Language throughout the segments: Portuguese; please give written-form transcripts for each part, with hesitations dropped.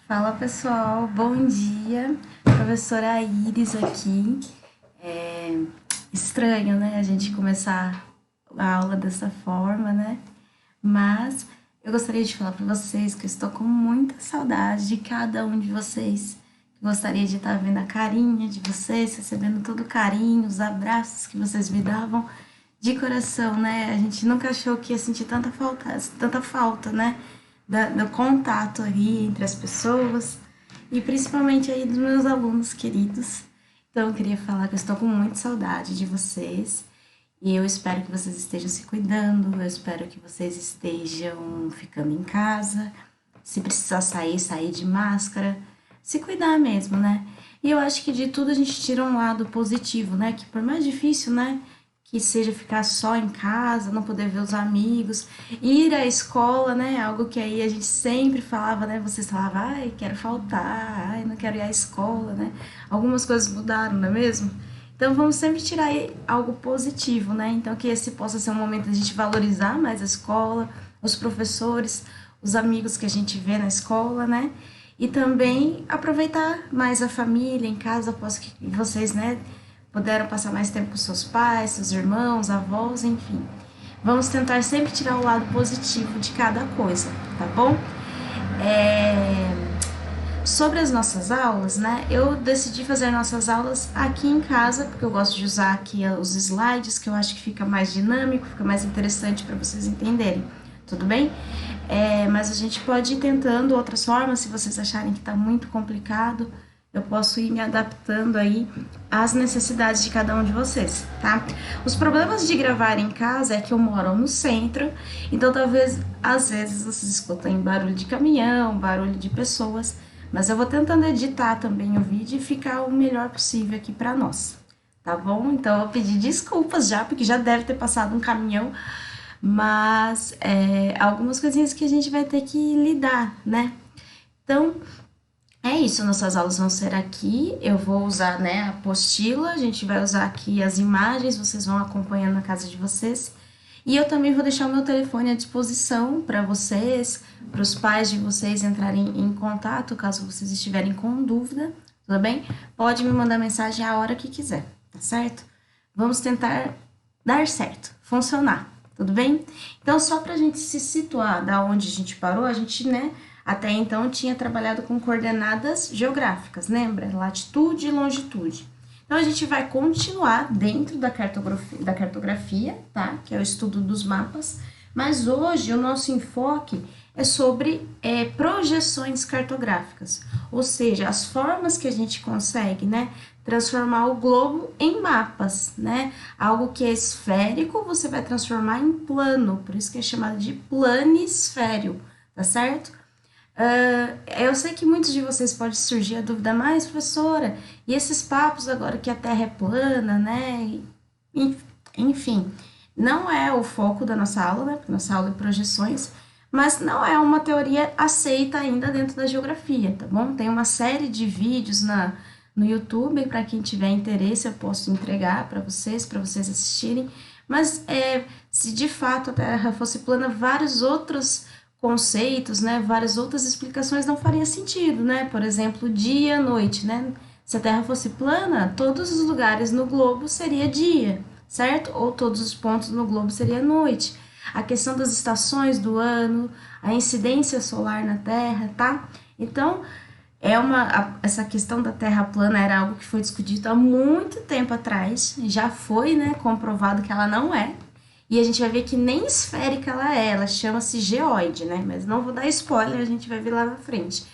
Fala pessoal, bom dia. Professora Iris aqui. É estranho, né, a gente começar a aula dessa forma, né? Mas eu gostaria de falar para vocês que eu estou com muita saudade de cada um de vocês. Gostaria de estar vendo a carinha de vocês, recebendo todo o carinho, os abraços que vocês me davam de coração, né? A gente nunca achou que ia sentir tanta falta, né? Do contato ali entre as pessoas e principalmente aí dos meus alunos queridos. Então eu queria falar que eu estou com muita saudade de vocês e eu espero que vocês estejam se cuidando, eu espero que vocês estejam ficando em casa, se precisar sair, sair de máscara, se cuidar mesmo, né? E eu acho que de tudo a gente tira um lado positivo, né? Que por mais difícil, né? Que seja ficar só em casa, não poder ver os amigos, ir à escola, né? Algo que aí a gente sempre falava, né? Vocês falavam, ai, quero faltar, ai, não quero ir à escola, né? Algumas coisas mudaram, não é mesmo? Então vamos sempre tirar aí algo positivo, né? Então que esse possa ser um momento de a gente valorizar mais a escola, os professores, os amigos que a gente vê na escola, né? E também aproveitar mais a família em casa, após que vocês, né? Puderam passar mais tempo com seus pais, seus irmãos, avós, enfim. Vamos tentar sempre tirar o lado positivo de cada coisa, tá bom? É... Sobre as nossas aulas, né? Eu decidi fazer nossas aulas aqui em casa, porque eu gosto de usar aqui os slides, que eu acho que fica mais dinâmico, fica mais interessante para vocês entenderem, tudo bem? Mas a gente pode ir tentando outras formas, se vocês acharem que está muito complicado, eu posso ir me adaptando aí às necessidades de cada um de vocês, tá? Os problemas de gravar em casa é que eu moro no centro, então talvez às vezes vocês escutem barulho de caminhão, barulho de pessoas, mas eu vou tentando editar também o vídeo e ficar o melhor possível aqui para nós, tá bom? Então eu vou pedir desculpas já, porque já deve ter passado um caminhão, mas algumas coisinhas que a gente vai ter que lidar, né? Então, é isso, nossas aulas vão ser aqui, eu vou usar, né, a apostila, a gente vai usar aqui as imagens, vocês vão acompanhando na casa de vocês, e eu também vou deixar o meu telefone à disposição para vocês, para os pais de vocês entrarem em contato, caso vocês estiverem com dúvida, tudo bem? Pode me mandar mensagem a hora que quiser, tá certo? Vamos tentar dar certo, funcionar, tudo bem? Então, só para a gente se situar da onde a gente parou, a gente, né, até então tinha trabalhado com coordenadas geográficas, lembra? Latitude e longitude. Então a gente vai continuar dentro da cartografia, tá? Que é o estudo dos mapas, mas hoje o nosso enfoque é sobre projeções cartográficas, ou seja, as formas que a gente consegue, né, transformar o globo em mapas, né? Algo que é esférico, você vai transformar em plano, por isso que é chamado de planisfério, tá certo? Eu sei que muitos de vocês pode surgir a dúvida, mais professora, e esses papos agora que a Terra é plana, né? Enfim, não é o foco da nossa aula, né? Porque nossa aula é projeções, mas não é uma teoria aceita ainda dentro da geografia, tá bom? Tem uma série de vídeos no YouTube, para quem tiver interesse, eu posso entregar para vocês assistirem, mas se de fato a Terra fosse plana, vários outros conceitos, né, várias outras explicações não faria sentido, né? Por exemplo, dia, noite, né? Se a Terra fosse plana, todos os lugares no globo seria dia, certo? Ou todos os pontos no globo seria noite. A questão das estações do ano, a incidência solar na Terra, tá? Então, essa questão da Terra plana era algo que foi discutido há muito tempo atrás, já foi, né, comprovado que ela não é. E a gente vai ver que nem esférica ela chama-se geóide, né? Mas não vou dar spoiler, a gente vai ver lá na frente.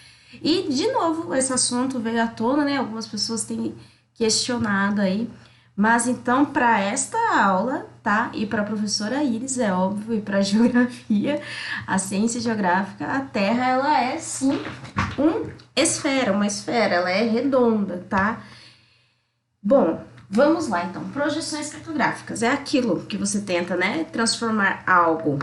E, de novo, esse assunto veio à tona, né? Algumas pessoas têm questionado aí. Mas, então, para esta aula, tá? E para a professora Iris, é óbvio, e para a geografia, a ciência geográfica, a Terra, ela é, sim, uma esfera, ela é redonda, tá? Bom, vamos lá, então. Projeções cartográficas é aquilo que você tenta, né, transformar algo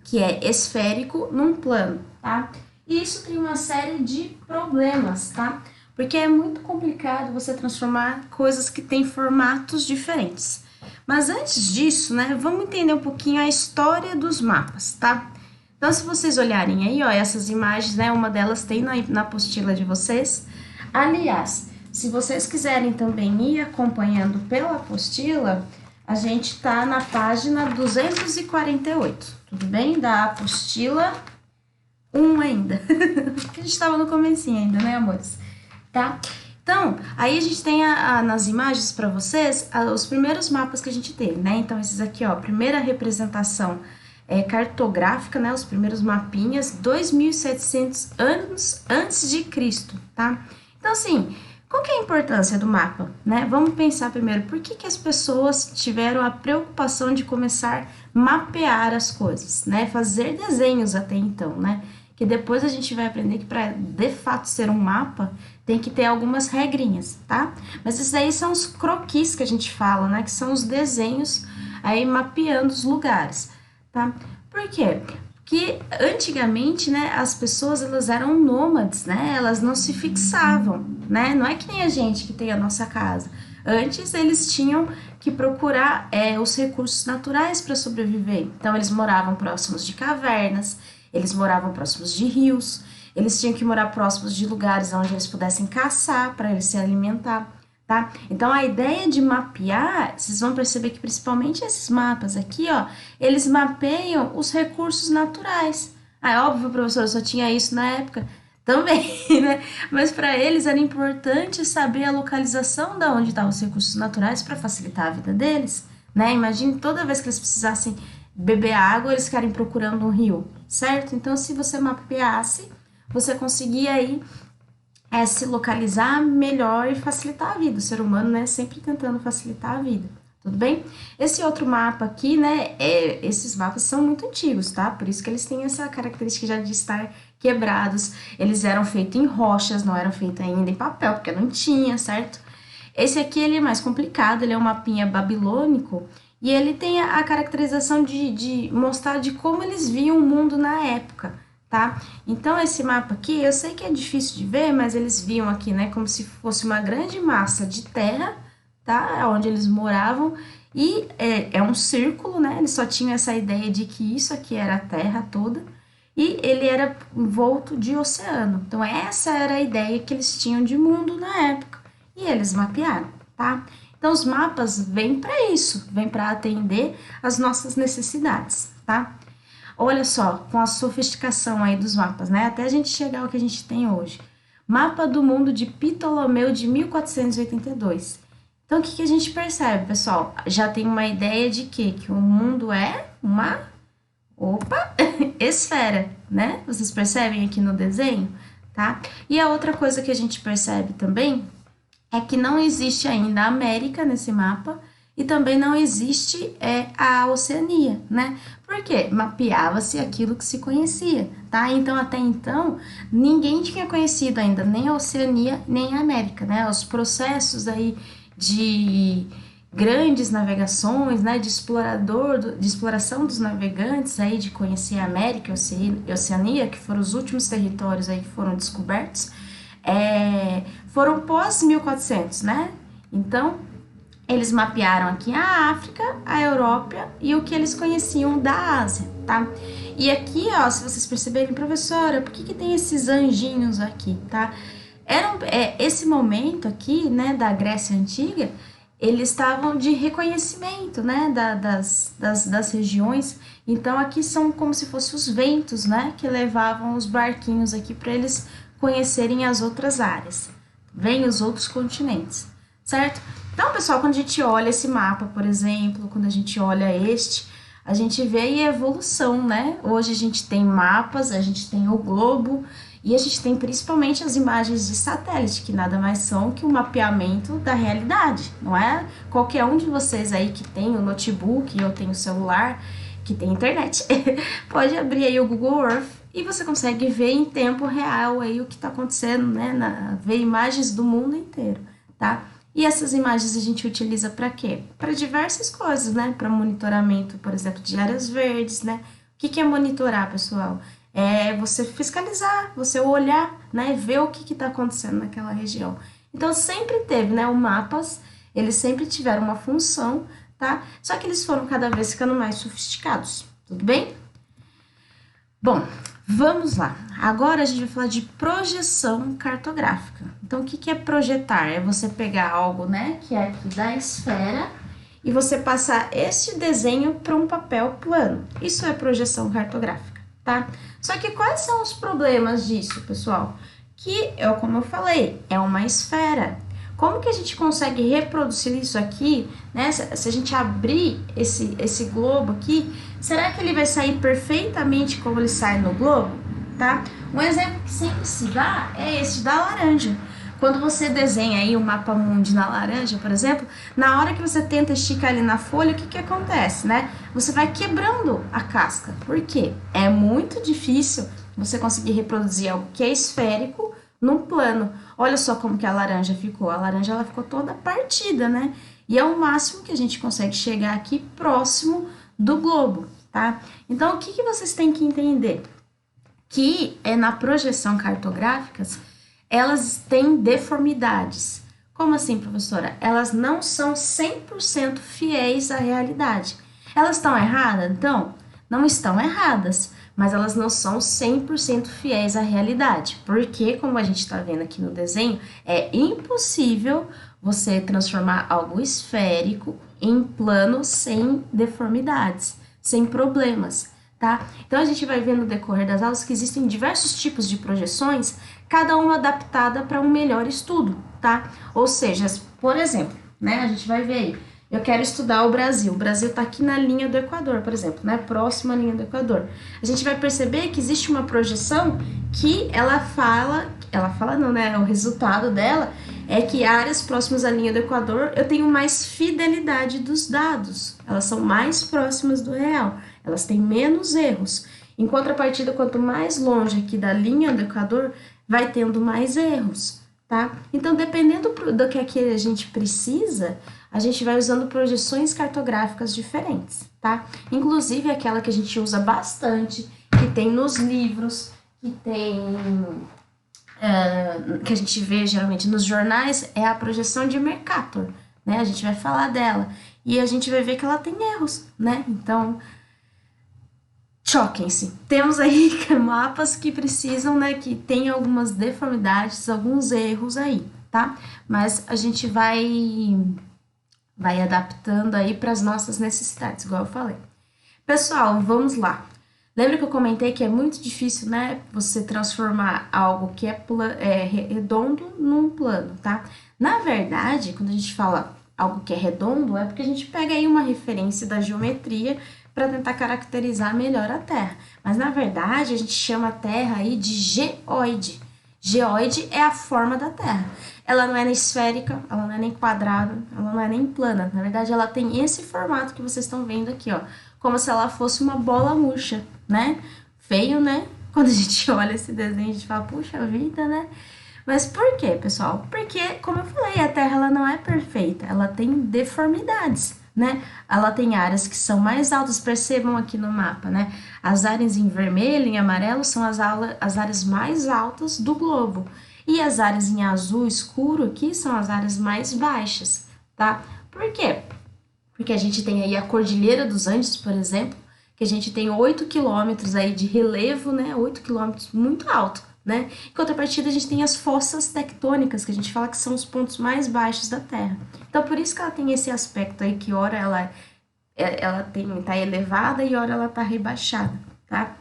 que é esférico num plano, tá? E isso tem uma série de problemas, tá? Porque é muito complicado você transformar coisas que têm formatos diferentes. Mas antes disso, né, vamos entender um pouquinho a história dos mapas, tá? Então, se vocês olharem aí, ó, essas imagens, né, uma delas tem na apostila de vocês. Aliás, se vocês quiserem também ir acompanhando pela apostila, a gente tá na página 248, tudo bem? Da apostila 1 ainda, porque a gente tava no comecinho ainda, né, amores? Tá? Então, aí a gente tem nas imagens para vocês os primeiros mapas que a gente teve, né? Então, esses aqui, ó, primeira representação cartográfica, né? Os primeiros mapinhas, 2.700 anos antes de Cristo, tá? Então, assim, qual que é a importância do mapa, né? Vamos pensar primeiro, por que as pessoas tiveram a preocupação de começar a mapear as coisas, né? Fazer desenhos até então, né? Que depois a gente vai aprender que para de fato ser um mapa, tem que ter algumas regrinhas, tá? Mas esses aí são os croquis que a gente fala, né? Que são os desenhos aí mapeando os lugares, tá? Por quê? Porque antigamente, né, as pessoas elas eram nômades, né? Elas não se fixavam, né? Não é que nem a gente que tem a nossa casa. Antes eles tinham que procurar os recursos naturais para sobreviver. Então eles moravam próximos de cavernas, eles moravam próximos de rios, eles tinham que morar próximos de lugares onde eles pudessem caçar para eles se alimentar, tá? Então a ideia de mapear, vocês vão perceber que principalmente esses mapas aqui, ó, eles mapeiam os recursos naturais. Ah, é óbvio, professor, eu só tinha isso na época também, né? Mas para eles era importante saber a localização da onde estavam os recursos naturais para facilitar a vida deles, né? Imagine toda vez que eles precisassem beber água, eles ficarem procurando um rio, certo? Então, se você mapeasse, você conseguia aí se localizar melhor e facilitar a vida. O ser humano, né, sempre tentando facilitar a vida, tudo bem? Esse outro mapa aqui, né, esses mapas são muito antigos, tá? Por isso que eles têm essa característica já de estar quebrados. Eles eram feitos em rochas, não eram feitos ainda em papel, porque não tinha, certo? Esse aqui, ele é mais complicado, ele é um mapinha babilônico, e ele tem a caracterização de mostrar de como eles viam o mundo na época, tá? Então, esse mapa aqui, eu sei que é difícil de ver, mas eles viam aqui, né, como se fosse uma grande massa de terra, tá? Onde eles moravam, e é um círculo, né? Eles só tinham essa ideia de que isso aqui era a terra toda, e ele era envolto de oceano. Então, essa era a ideia que eles tinham de mundo na época, e eles mapearam, tá? Então, os mapas vêm para isso, vêm para atender as nossas necessidades, tá? Olha só, com a sofisticação aí dos mapas, né? Até a gente chegar ao que a gente tem hoje. Mapa do mundo de Ptolomeu de 1482. Então, o que a gente percebe, pessoal? Já tem uma ideia de quê? Que o mundo é uma, esfera, né? Vocês percebem aqui no desenho, tá? E a outra coisa que a gente percebe também é que não existe ainda a América nesse mapa e também não existe a Oceania, né? Porque mapeava-se aquilo que se conhecia, tá? Então, até então, ninguém tinha conhecido ainda nem a Oceania, nem a América, né? Os processos aí de grandes navegações, né? De exploração dos navegantes aí, de conhecer a América e a Oceania, que foram os últimos territórios aí que foram descobertos, foram pós 1400, né? Então, eles mapearam aqui a África, a Europa e o que eles conheciam da Ásia, tá? E aqui, ó, se vocês perceberem, professora, por que tem esses anjinhos aqui, tá? Esse momento aqui, né, da Grécia Antiga, eles estavam de reconhecimento, né, das regiões. Então, aqui são como se fossem os ventos, né, que levavam os barquinhos aqui para eles conhecerem as outras áreas, vem os outros continentes, certo? Então, pessoal, quando a gente olha esse mapa, por exemplo, quando a gente olha a gente vê a evolução, né? Hoje a gente tem mapas, a gente tem o globo e a gente tem principalmente as imagens de satélite, que nada mais são que o mapeamento da realidade, não é? Qualquer um de vocês aí que tem o notebook ou tem o celular, que tem internet, pode abrir aí o Google Earth e você consegue ver em tempo real aí o que está acontecendo, né? Ver imagens do mundo inteiro, tá? E essas imagens a gente utiliza para quê? Para diversas coisas, né? Para monitoramento, por exemplo, de áreas verdes, né? O que é monitorar, pessoal? É você fiscalizar, você olhar, né? Ver o que está acontecendo naquela região. Então, sempre teve, né? Os mapas, eles sempre tiveram uma função, tá? Só que eles foram cada vez ficando mais sofisticados, tudo bem? Bom, vamos lá. Agora a gente vai falar de projeção cartográfica. Então, o que que é projetar? É você pegar algo, né, que é aqui da esfera e você passar este desenho para um papel plano. Isso é projeção cartográfica, tá? Só que quais são os problemas disso, pessoal? Que, como eu falei, é uma esfera. Como que a gente consegue reproduzir isso aqui, né? Se a gente abrir esse globo aqui, será que ele vai sair perfeitamente como ele sai no globo, tá? Um exemplo que sempre se dá é esse da laranja. Quando você desenha aí o mapa mundi na laranja, por exemplo, na hora que você tenta esticar ele na folha, o que que acontece, né? Você vai quebrando a casca. Por quê? É muito difícil você conseguir reproduzir algo que é esférico num plano. Olha só como que a laranja ficou. A laranja ela ficou toda partida, né? E é o máximo que a gente consegue chegar aqui próximo do globo, tá? Então, o que que vocês têm que entender? Que na projeção cartográfica, elas têm deformidades. Como assim, professora? Elas não são 100% fiéis à realidade. Elas estão erradas? Então, não estão erradas, mas elas não são 100% fiéis à realidade. Porque, como a gente está vendo aqui no desenho, é impossível você transformar algo esférico em plano sem deformidades, sem problemas, tá? Então, a gente vai ver no decorrer das aulas que existem diversos tipos de projeções, cada uma adaptada para um melhor estudo, tá? Ou seja, por exemplo, né, a gente vai ver aí, eu quero estudar o Brasil está aqui na linha do Equador, por exemplo, né, próxima à linha do Equador. A gente vai perceber que existe uma projeção que ela fala não, né, o resultado dela é que áreas próximas à linha do Equador eu tenho mais fidelidade dos dados, elas são mais próximas do real, elas têm menos erros. Em contrapartida, quanto mais longe aqui da linha do Equador, vai tendo mais erros, tá? Então, dependendo do que aqui a gente precisa, a gente vai usando projeções cartográficas diferentes, tá? Inclusive, aquela que a gente usa bastante, que tem nos livros, que tem... que a gente vê geralmente nos jornais, é a projeção de Mercator, né? A gente vai falar dela. E a gente vai ver que ela tem erros, né? Então... choquem-se. Temos aí mapas que precisam, né, que tem algumas deformidades, alguns erros aí, tá? Mas a gente vai adaptando aí para as nossas necessidades, igual eu falei. Pessoal, vamos lá. Lembra que eu comentei que é muito difícil, né, você transformar algo que é redondo num plano, tá? Na verdade, quando a gente fala algo que é redondo, é porque a gente pega aí uma referência da geometria para tentar caracterizar melhor a Terra. Mas, na verdade, a gente chama a Terra aí de geoide. Geoide é a forma da Terra. Ela não é nem esférica, ela não é nem quadrada, ela não é nem plana. Na verdade, ela tem esse formato que vocês estão vendo aqui, ó. Como se ela fosse uma bola murcha, né? Feio, né? Quando a gente olha esse desenho, a gente fala, puxa vida, né? Mas por quê, pessoal? Porque, como eu falei, a Terra ela não é perfeita, ela tem deformidades, né? Ela tem áreas que são mais altas, percebam aqui no mapa, né? As áreas em vermelho e em amarelo são as áreas mais altas do globo. E as áreas em azul escuro aqui são as áreas mais baixas, tá? Por quê? Porque a gente tem aí a Cordilheira dos Andes, por exemplo, que a gente tem 8 quilômetros aí de relevo, né? 8 quilômetros muito alto, né? Em contrapartida, a gente tem as fossas tectônicas, que a gente fala que são os pontos mais baixos da Terra. Então, por isso que ela tem esse aspecto aí, que ora ela tá elevada e ora ela tá rebaixada, tá?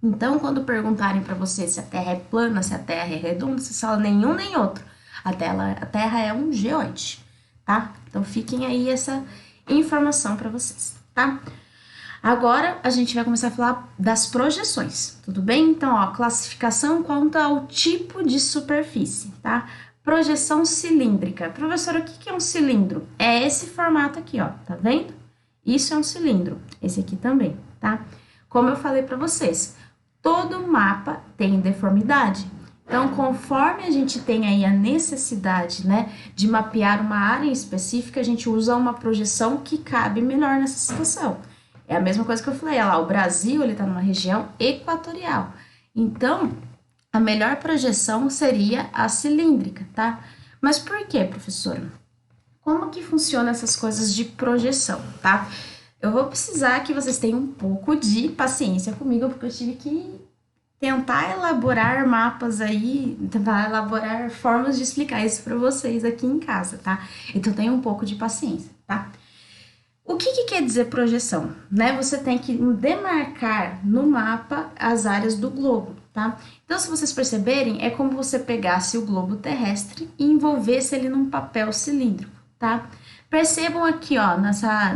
Então, quando perguntarem para você se a Terra é plana, se a Terra é redonda, você fala nenhum nem outro. A Terra é um geoide, tá? Então, fiquem aí essa informação para vocês, tá? Agora, a gente vai começar a falar das projeções, tudo bem? Então, ó, classificação quanto ao tipo de superfície, tá? Projeção cilíndrica. Professora, o que é um cilindro? É esse formato aqui, ó, tá vendo? Isso é um cilindro, esse aqui também, tá? Como eu falei para vocês, todo mapa tem deformidade. Então, conforme a gente tem aí a necessidade, né, de mapear uma área específica, a gente usa uma projeção que cabe melhor nessa situação. É a mesma coisa que eu falei, olha lá, o Brasil, ele tá numa região equatorial. Então, a melhor projeção seria a cilíndrica, tá? Mas por quê, professora? Como que funciona essas coisas de projeção, tá? Eu vou precisar que vocês tenham um pouco de paciência comigo, porque eu tive que tentar elaborar mapas aí, tentar elaborar formas de explicar isso para vocês aqui em casa, tá? Então tenha um pouco de paciência, tá? O que, que quer dizer projeção? Né? Você tem que demarcar no mapa as áreas do globo, tá? Então, se vocês perceberem, é como você pegasse o globo terrestre e envolvesse ele num papel cilíndrico, tá? Percebam aqui, ó,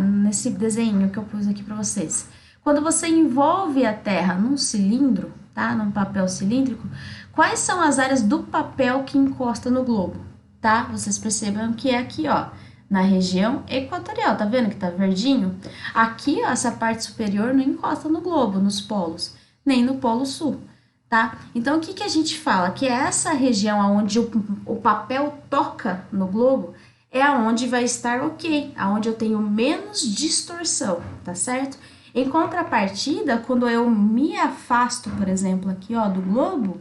nesse desenho que eu pus aqui para vocês. Quando você envolve a Terra num cilindro, tá? Num papel cilíndrico, quais são as áreas do papel que encosta no globo, tá? Vocês percebam que é aqui, ó, na região equatorial, tá vendo que tá verdinho? Aqui, ó, essa parte superior não encosta no globo, nos polos, nem no polo sul, tá? Então, o que que a gente fala? Que essa região onde o papel toca no globo é aonde vai estar ok, aonde eu tenho menos distorção, tá certo? Em contrapartida, quando eu me afasto, por exemplo, aqui, ó, do globo,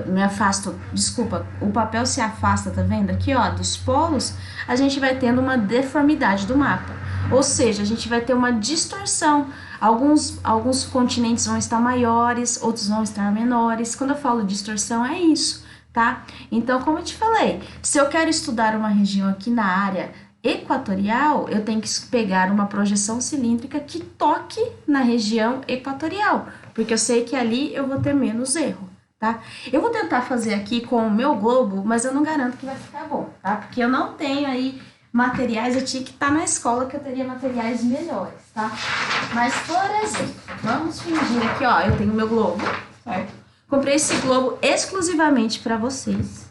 me afasto, desculpa, o papel se afasta, tá vendo aqui, ó, dos polos, a gente vai tendo uma deformidade do mapa. Ou seja, a gente vai ter uma distorção. Alguns continentes vão estar maiores, outros vão estar menores. Quando eu falo distorção, é isso, tá? Então, como eu te falei, se eu quero estudar uma região aqui na área equatorial, eu tenho que pegar uma projeção cilíndrica que toque na região equatorial, porque eu sei que ali eu vou ter menos erro, tá? Eu vou tentar fazer aqui com o meu globo, mas eu não garanto que vai ficar bom, tá? Porque eu não tenho aí materiais, eu tinha que estar na escola que eu teria materiais melhores, tá? Mas, por exemplo, vamos fingir aqui, ó, eu tenho meu globo, certo? Comprei esse globo exclusivamente para vocês.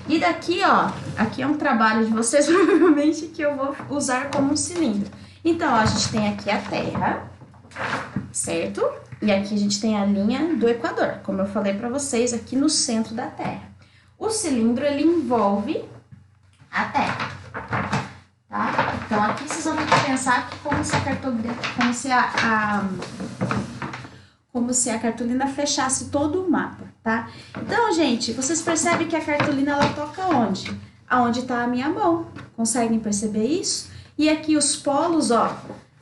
E daqui, ó, aqui é um trabalho de vocês, provavelmente, que eu vou usar como um cilindro. Então, ó, a gente tem aqui a Terra, certo? E aqui a gente tem a linha do Equador, como eu falei para vocês, aqui no centro da Terra. O cilindro, ele envolve a Terra, tá? Então, aqui vocês vão ter que pensar que como se a cartolina fechasse todo o mapa, tá? Então, gente, vocês percebem que a cartolina, ela toca onde? Aonde tá a minha mão. Conseguem perceber isso? E aqui os polos, ó,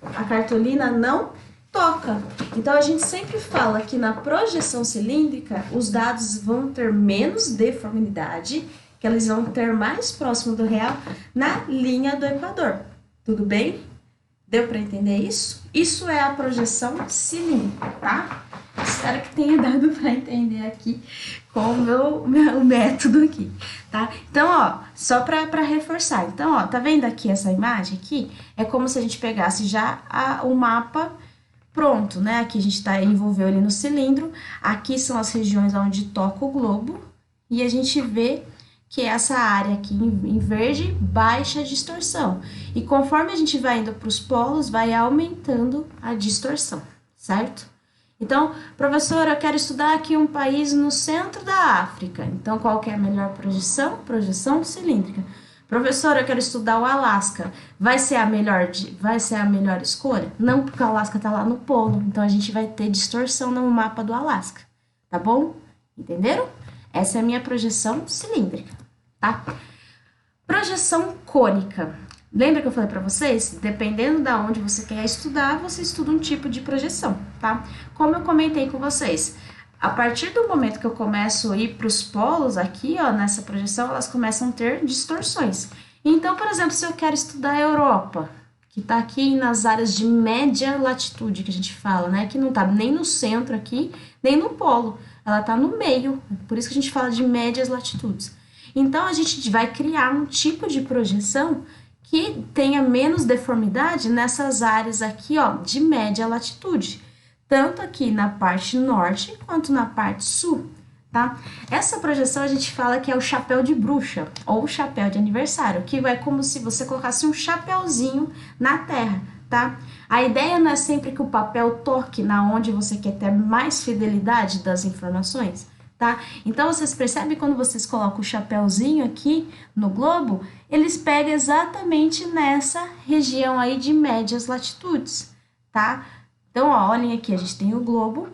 a cartolina não toca. Então, a gente sempre fala que na projeção cilíndrica, os dados vão ter menos deformidade, que eles vão ter mais próximo do real na linha do Equador. Tudo bem? Deu para entender isso? Isso é a projeção cilíndrica, tá? Espero que tenha dado para entender aqui com o meu método aqui, tá? Então, ó, só para reforçar. Então, ó, tá vendo aqui essa imagem aqui? É como se a gente pegasse já o mapa pronto, né? Aqui a gente envolveu ele no cilindro. Aqui são as regiões onde toca o globo. E a gente vê que essa área aqui em verde, baixa distorção. E conforme a gente vai indo para os polos, vai aumentando a distorção, certo? Então, professora, eu quero estudar aqui um país no centro da África. Então, qual que é a melhor projeção? Projeção cilíndrica. Professora, eu quero estudar o Alasca. Vai ser a melhor escolha? Não, porque o Alasca está lá no polo. Então, a gente vai ter distorção no mapa do Alasca. Tá bom? Entenderam? Essa é a minha projeção cilíndrica, tá? Projeção cônica. Lembra que eu falei para vocês? Dependendo da onde você quer estudar, você estuda um tipo de projeção, tá? Como eu comentei com vocês, a partir do momento que eu começo a ir para os polos aqui, ó, nessa projeção, elas começam a ter distorções. Então, por exemplo, se eu quero estudar a Europa, que está aqui nas áreas de média latitude, que a gente fala, né? Que não está nem no centro aqui, nem no polo. Ela está no meio, por isso que a gente fala de médias latitudes. Então, a gente vai criar um tipo de projeção que tenha menos deformidade nessas áreas aqui, ó, de média latitude, tanto aqui na parte norte quanto na parte sul, tá? Essa projeção a gente fala que é o chapéu de bruxa ou chapéu de aniversário, que é como se você colocasse um chapéuzinho na terra, tá? A ideia não é sempre que o papel toque na onde você quer ter mais fidelidade das informações, tá? Então, vocês percebem quando vocês colocam o chapéuzinho aqui no globo, eles pegam exatamente nessa região aí de médias latitudes, tá? Então, ó, olhem aqui, a gente tem o globo,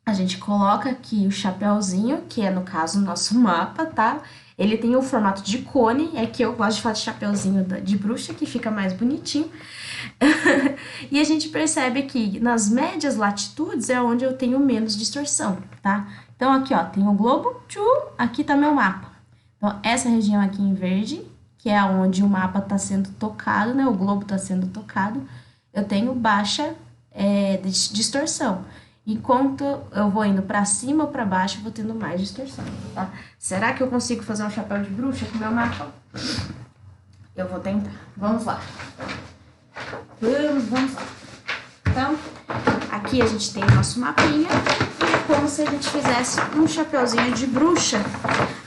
a gente coloca aqui o chapéuzinho, que é, no caso, o nosso mapa, tá? Ele tem o formato de cone, é que eu gosto de fazer chapeuzinho de bruxa, que fica mais bonitinho. E a gente percebe que nas médias latitudes é onde eu tenho menos distorção, tá? Então aqui, ó, tem o globo, aqui tá meu mapa. Então essa região aqui em verde, que é onde o mapa está sendo tocado, né? O globo está sendo tocado, eu tenho baixa distorção. Enquanto eu vou indo para cima ou para baixo, eu vou tendo mais distorção, tá? Será que eu consigo fazer um chapéu de bruxa com o meu mapa? Eu vou tentar. Vamos lá. Vamos lá. Então, aqui a gente tem o nosso mapinha, e é como se a gente fizesse um chapéuzinho de bruxa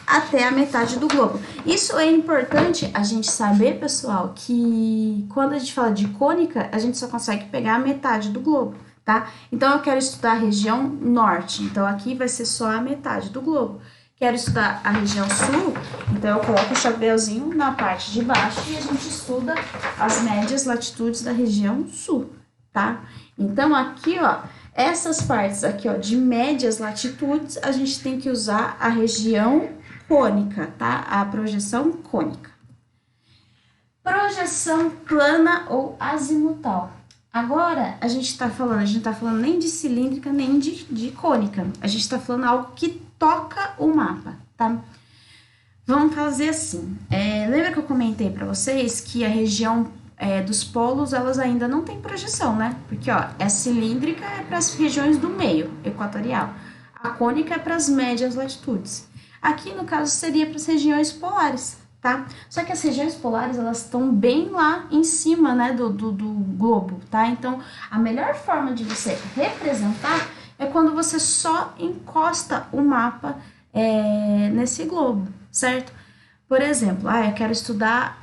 até a metade do globo. Isso é importante a gente saber, pessoal, que quando a gente fala de cônica, a gente só consegue pegar a metade do globo, tá? Então, eu quero estudar a região norte, então aqui vai ser só a metade do globo. Quero estudar a região sul, então eu coloco o chapéuzinho na parte de baixo e a gente estuda as médias latitudes da região sul, tá? Então, aqui, ó, essas partes aqui, ó, de médias latitudes, a gente tem que usar a região cônica, tá? A projeção cônica. Projeção plana ou azimutal. Agora, a gente tá falando nem de cilíndrica, nem de cônica. A gente tá falando algo que toca o mapa, tá? Vamos fazer assim. Lembra que eu comentei para vocês que a região dos polos, elas ainda não têm projeção, né? Porque, ó, a cilíndrica é para as regiões do meio, equatorial. A cônica é para as médias latitudes. Aqui, no caso, seria para as regiões polares, tá? Só que as regiões polares, elas estão bem lá em cima, né, do globo, tá? Então, a melhor forma de você representar é quando você só encosta o mapa nesse globo, certo? Por exemplo, eu quero estudar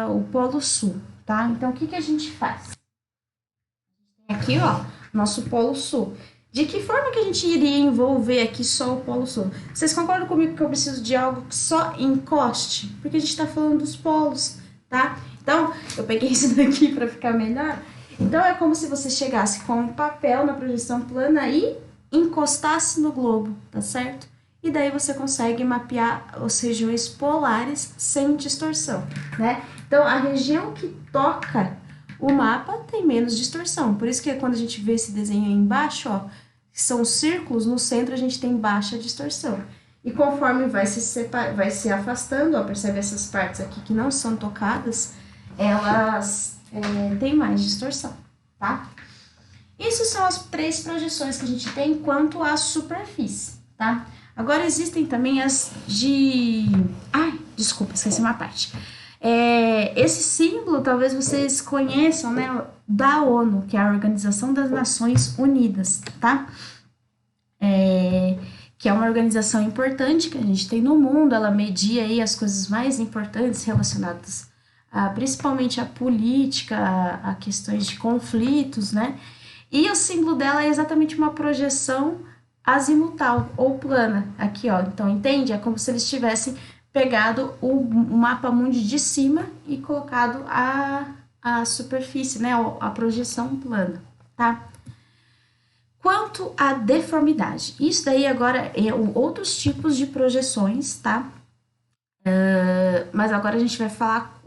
o Polo Sul, tá? Então, o que a gente faz? Aqui, ó, nosso Polo Sul. De que forma que a gente iria envolver aqui só o Polo Sul? Vocês concordam comigo que eu preciso de algo que só encoste? Porque a gente tá falando dos polos, tá? Então, eu peguei isso daqui para ficar melhor. Então, é como se você chegasse com um papel na projeção plana e encostasse no globo, tá certo? E daí você consegue mapear as regiões polares sem distorção, né? Então, a região que toca o mapa tem menos distorção. Por isso que quando a gente vê esse desenho aí embaixo, ó, que são círculos, no centro a gente tem baixa distorção. E conforme vai se afastando, ó, percebe essas partes aqui que não são tocadas, elas têm mais distorção, tá? Isso são as 3 projeções que a gente tem quanto à superfície, tá? Agora existem também as de... Ai, desculpa, esqueci uma parte. Esse símbolo talvez vocês conheçam, né, da ONU, que é a Organização das Nações Unidas, tá? Que é uma organização importante que a gente tem no mundo, ela media aí as coisas mais importantes relacionadas principalmente à política, a questões de conflitos, né? E o símbolo dela é exatamente uma projeção azimutal ou plana, aqui, ó. Então, entende? É como se eles tivessem pegado o mapa mundi de cima e colocado a superfície, né? A projeção plana, tá? Quanto à deformidade, isso daí agora é outros tipos de projeções, tá? Mas agora a gente vai falar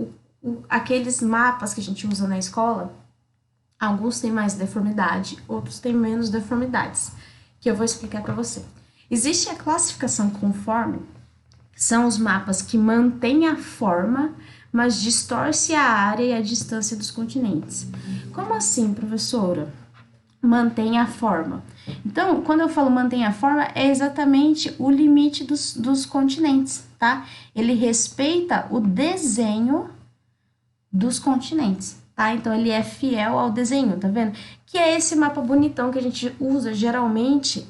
aqueles mapas que a gente usa na escola. Alguns têm mais deformidade, outros têm menos deformidades, que eu vou explicar para você. Existe a classificação conforme, que são os mapas que mantêm a forma, mas distorce a área e a distância dos continentes. Como assim, professora? Mantém a forma. Então, quando eu falo mantém a forma, é exatamente o limite dos continentes, tá? Ele respeita o desenho dos continentes. Tá? Então, ele é fiel ao desenho, tá vendo? Que é esse mapa bonitão que a gente usa geralmente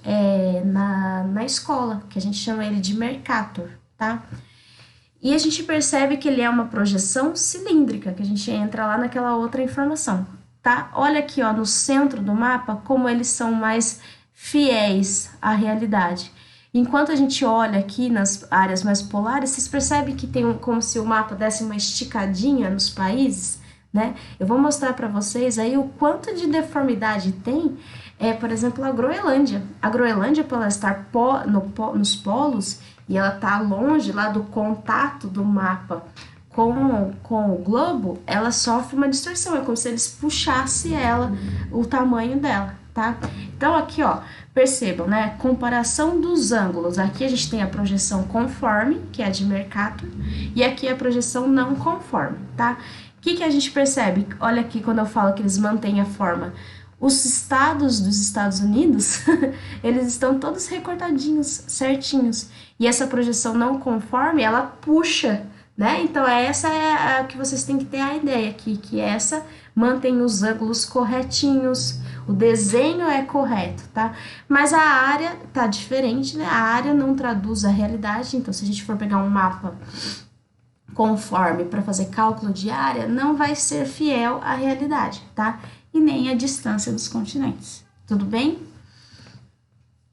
na escola, que a gente chama ele de Mercator, tá? E a gente percebe que ele é uma projeção cilíndrica, que a gente entra lá naquela outra informação, tá? Olha aqui, ó, no centro do mapa, como eles são mais fiéis à realidade. Enquanto a gente olha aqui nas áreas mais polares, vocês percebem que tem como se o mapa desse uma esticadinha nos países, né? Eu vou mostrar para vocês aí o quanto de deformidade tem, por exemplo, a Groenlândia. A Groenlândia, por ela estar nos polos, e ela tá longe lá do contato do mapa com o globo, ela sofre uma distorção, é como se eles puxassem ela, o tamanho dela, tá? Então aqui, ó, percebam, né? Comparação dos ângulos. Aqui a gente tem a projeção conforme, que é a de Mercator, e aqui a projeção não conforme, tá? O que a gente percebe? Olha aqui quando eu falo que eles mantêm a forma. Os estados dos Estados Unidos, eles estão todos recortadinhos, certinhos. E essa projeção não conforme, ela puxa, né? Então, essa é a que vocês têm que ter a ideia aqui, que essa mantém os ângulos corretinhos, o desenho é correto, tá? Mas a área tá diferente, né? A área não traduz a realidade, então se a gente for pegar um mapa conforme para fazer cálculo de área, não vai ser fiel à realidade, tá? E nem a distância dos continentes, tudo bem?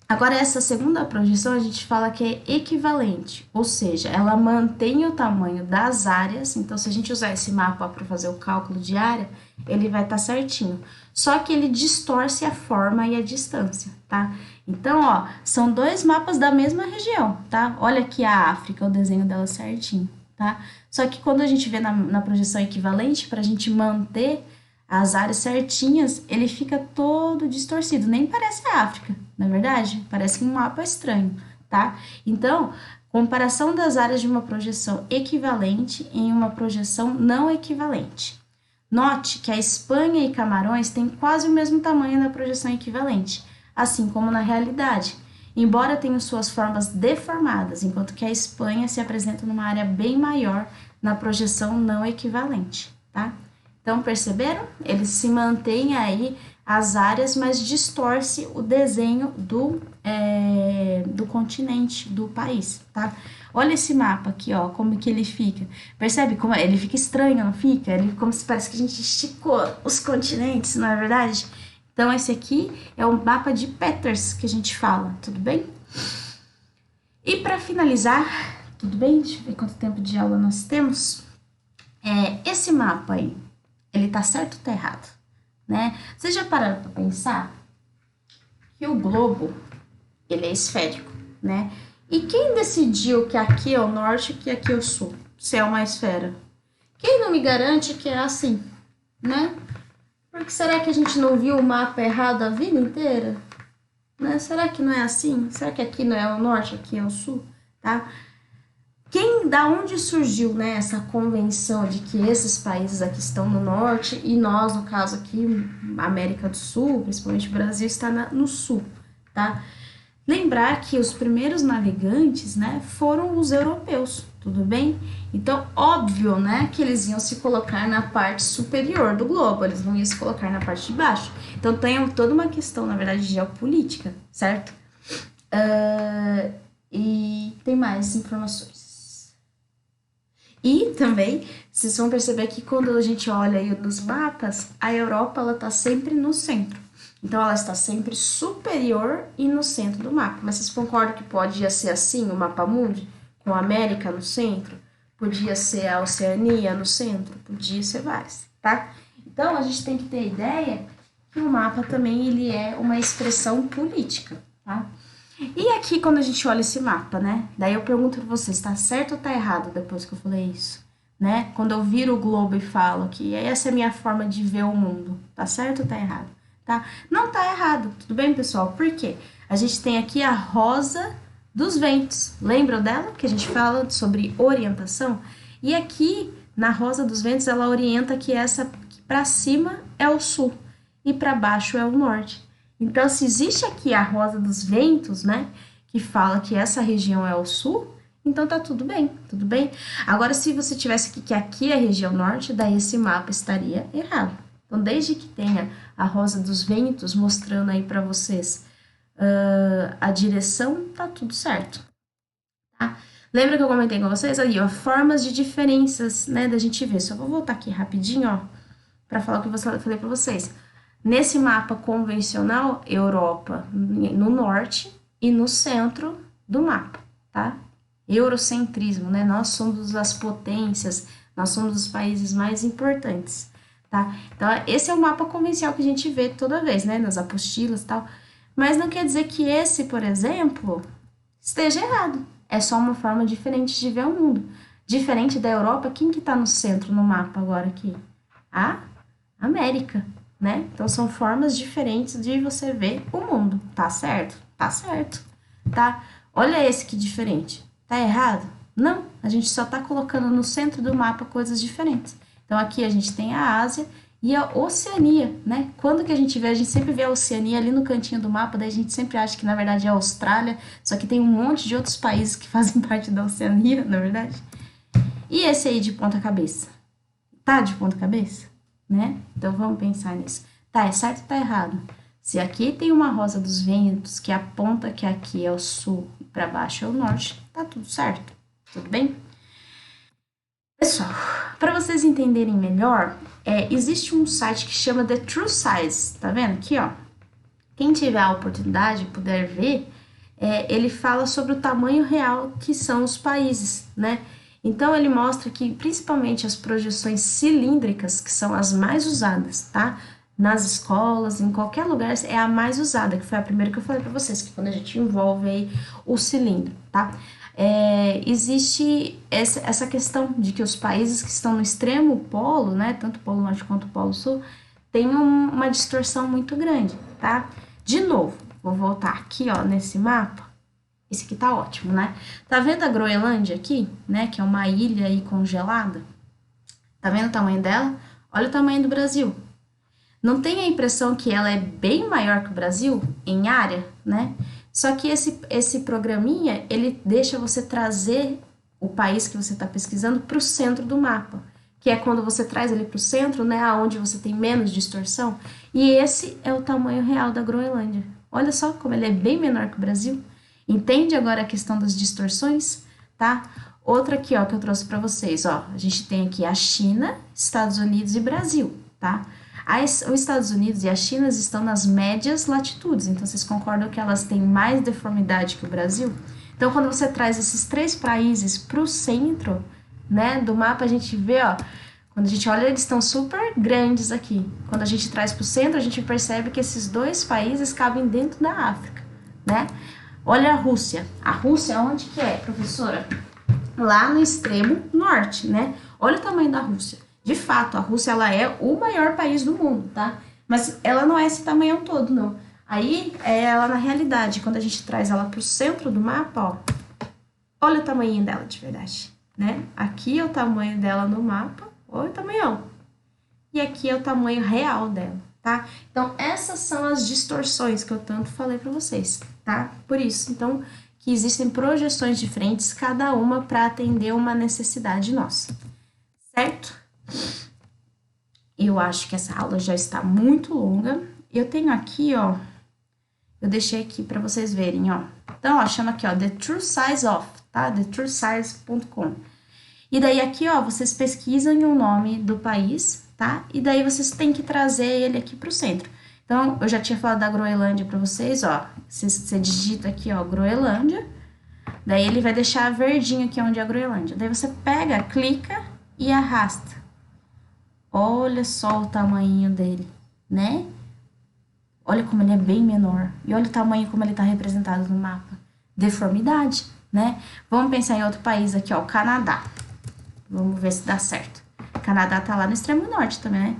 Agora, essa segunda projeção a gente fala que é equivalente, ou seja, ela mantém o tamanho das áreas, então se a gente usar esse mapa para fazer o cálculo de área, ele vai estar certinho, só que ele distorce a forma e a distância, tá? Então, ó, são dois mapas da mesma região, tá? Olha aqui a África, o desenho dela certinho, tá? Só que quando a gente vê na projeção equivalente, para a gente manter as áreas certinhas, ele fica todo distorcido, nem parece a África, na é verdade? Parece um mapa estranho, tá? Então, comparação das áreas de uma projeção equivalente em uma projeção não equivalente. Note que a Espanha e Camarões têm quase o mesmo tamanho na projeção equivalente, assim como na realidade, embora tenham suas formas deformadas, enquanto que a Espanha se apresenta numa área bem maior na projeção não equivalente, tá? Então, perceberam? Eles se mantêm aí as áreas, mas distorce o desenho do continente, do país, tá? Olha esse mapa aqui, ó, como que ele fica. Percebe como ele fica estranho, não fica? Ele como se parece que a gente esticou os continentes, não é verdade? Então, esse aqui é o mapa de Peters que a gente fala, tudo bem? E para finalizar, tudo bem? Deixa eu ver quanto tempo de aula nós temos. Esse mapa aí, ele tá certo ou tá errado, né? Vocês já pararam para pensar que o globo, ele é esférico, né? E quem decidiu que aqui é o norte e que aqui é o sul? Se é uma esfera. Quem não me garante que é assim, né? Porque será que a gente não viu o mapa errado a vida inteira? Né? Será que não é assim? Será que aqui não é o norte, aqui é o sul, tá? Da onde surgiu, né, essa convenção de que esses países aqui estão no norte e nós, no caso aqui, América do Sul, principalmente o Brasil, está no sul, tá? Lembrar que os primeiros navegantes, né, foram os europeus, tudo bem? Então, óbvio, né, que eles iam se colocar na parte superior do globo, eles não iam se colocar na parte de baixo. Então, tem toda uma questão, na verdade, geopolítica, certo? E tem mais informações. E também, vocês vão perceber que quando a gente olha aí nos mapas, a Europa, ela tá sempre no centro. Então, ela está sempre superior e no centro do mapa. Mas vocês concordam que podia ser assim o mapa mundi? Com a América no centro? Podia ser a Oceania no centro? Podia ser vários, tá? Então, a gente tem que ter ideia que o mapa também ele é uma expressão política, tá? E aqui, quando a gente olha esse mapa, né? Daí eu pergunto pra vocês, tá certo ou tá errado depois que eu falei isso? Né? Quando eu viro o globo e falo que essa é a minha forma de ver o mundo, tá certo ou tá errado? Tá? Não tá errado, tudo bem, pessoal? Por quê? A gente tem aqui a rosa dos ventos. Lembram dela? Que a gente fala sobre orientação? E aqui, na rosa dos ventos, ela orienta que essa para cima é o sul e para baixo é o norte. Então, se existe aqui a rosa dos ventos, né, que fala que essa região é o sul, então tá tudo bem, tudo bem? Agora, se você tivesse que aqui é a região norte, daí esse mapa estaria errado. Então, desde que tenha a rosa dos ventos mostrando aí para vocês a direção, tá tudo certo, tá? Lembra que eu comentei com vocês ali, ó, formas de diferenças, né, da gente ver. Só vou voltar aqui rapidinho, ó, para falar o que eu falei para vocês. Nesse mapa convencional, Europa no norte e no centro do mapa, tá? Eurocentrismo, né? Nós somos as potências, nós somos os países mais importantes, tá? Então, esse é o mapa convencional que a gente vê toda vez, né? Nas apostilas e tal. Mas não quer dizer que esse, por exemplo, esteja errado, É só uma forma diferente de ver o mundo. Diferente da Europa, quem que tá no centro no mapa agora aqui? A América, né? Então são formas diferentes de você ver o mundo, tá certo? Tá certo, tá? Olha esse que diferente. Tá errado? Não, a gente só tá colocando no centro do mapa coisas diferentes. Então aqui a gente tem a Ásia e a Oceania, né? Quando que a gente vê, a gente sempre vê a Oceania ali no cantinho do mapa, daí a gente sempre acha que na verdade é a Austrália, só que tem um monte de outros países que fazem parte da Oceania, na verdade. E esse aí de ponta cabeça? Tá de ponta cabeça? Né? Então vamos pensar nisso. Tá, é certo ou tá errado? Se aqui tem uma rosa dos ventos que aponta que aqui é o sul e para baixo é o norte, tá tudo certo? Tudo bem? Pessoal, para vocês entenderem melhor, existe um site que chama The True Size, tá vendo aqui, ó? Quem tiver a oportunidade, puder ver, ele fala sobre o tamanho real que são os países, né? Então, ele mostra que, principalmente, as projeções cilíndricas, que são as mais usadas, tá? Nas escolas, em qualquer lugar, é a mais usada, que foi a primeira que eu falei para vocês, que quando a gente envolve aí o cilindro, tá? Existe essa questão de que os países que estão no extremo polo, né, tanto o polo norte quanto o polo sul, tem uma distorção muito grande, tá? De novo, vou voltar aqui, ó, nesse mapa. Esse aqui tá ótimo, né? Tá vendo a Groenlândia aqui, né, que é uma ilha aí congelada? Tá vendo o tamanho dela? Olha o tamanho do Brasil. Não tem a impressão que ela é bem maior que o Brasil em área, né? Só que esse programinha, ele deixa você trazer o país que você está pesquisando para o centro do mapa, que é quando você traz ele para o centro, né, aonde você tem menos distorção, e esse é o tamanho real da Groenlândia. Olha só como ele é bem menor que o Brasil. Entende agora a questão das distorções, tá? Outra aqui, ó, que eu trouxe para vocês, ó, a gente tem aqui a China, Estados Unidos e Brasil, tá? Os Estados Unidos e a China estão nas médias latitudes, então vocês concordam que elas têm mais deformidade que o Brasil? Então, quando você traz esses três países para o centro, né, do mapa, a gente vê, ó, quando a gente olha, eles estão super grandes aqui. Quando a gente traz para o centro, a gente percebe que esses dois países cabem dentro da África, né? Olha a Rússia. A Rússia, onde que é, professora? Lá no extremo norte, né? Olha o tamanho da Rússia. De fato, a Rússia, ela é o maior país do mundo, tá? Mas ela não é esse tamanho todo, não. Aí, ela na realidade, quando a gente traz ela pro centro do mapa, ó, olha o tamanho dela de verdade, né? Aqui é o tamanho dela no mapa, olha o tamanhão. E aqui é o tamanho real dela, tá? Então, essas são as distorções que eu tanto falei pra vocês, tá? Por isso, então, que existem projeções diferentes, cada uma para atender uma necessidade nossa, certo? Eu acho que essa aula já está muito longa. Eu tenho aqui, ó, eu deixei aqui para vocês verem, ó. Então, ó, chama aqui, ó, The True Size of, tá? TheTrueSize.com. E daí aqui, ó, vocês pesquisam o nome do país, tá? E daí vocês têm que trazer ele aqui pro centro. Então, eu já tinha falado da Groenlândia para vocês, ó. Você digita aqui, ó, Groenlândia. Daí ele vai deixar verdinho aqui onde é a Groenlândia. Daí você pega, clica e arrasta. Olha só o tamanho dele, né? Olha como ele é bem menor. E olha o tamanho como ele está representado no mapa. Deformidade, né? Vamos pensar em outro país aqui, ó, o Canadá. Vamos ver se dá certo. O Canadá tá lá no extremo norte também, né?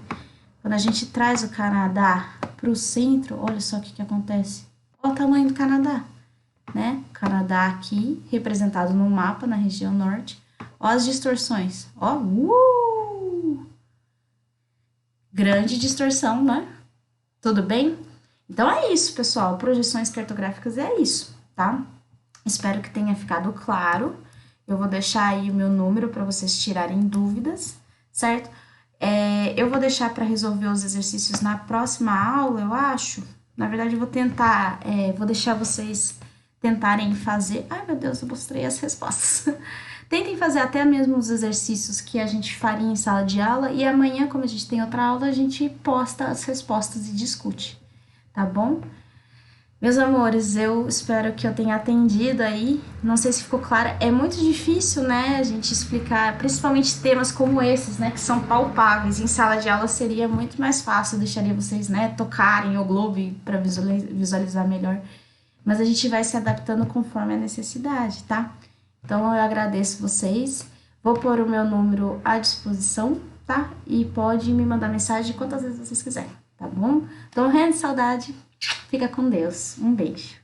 Quando a gente traz o Canadá pro centro, olha só o que acontece. Olha o tamanho do Canadá, né? O Canadá aqui, representado no mapa, na região norte. Ó as distorções, ó, grande distorção, né? Tudo bem? Então é isso, pessoal. Projeções cartográficas é isso, tá? Espero que tenha ficado claro. Eu vou deixar aí o meu número para vocês tirarem dúvidas, certo? Eu vou deixar para resolver os exercícios na próxima aula, eu acho. Na verdade, eu vou tentar, vou deixar vocês tentarem fazer. Ai, meu Deus, eu mostrei as respostas. Tentem fazer até mesmo os exercícios que a gente faria em sala de aula e amanhã, como a gente tem outra aula, a gente posta as respostas e discute, tá bom? Meus amores, eu espero que eu tenha atendido aí, não sei se ficou claro, é muito difícil, né, a gente explicar, principalmente temas como esses, né, que são palpáveis, em sala de aula seria muito mais fácil, eu deixaria vocês, né, tocarem o globo para visualizar melhor, mas a gente vai se adaptando conforme a necessidade, tá? Então eu agradeço vocês. Vou pôr o meu número à disposição, tá? E pode me mandar mensagem quantas vezes vocês quiserem, tá bom? Tô morrendo de saudade. Fica com Deus. Um beijo.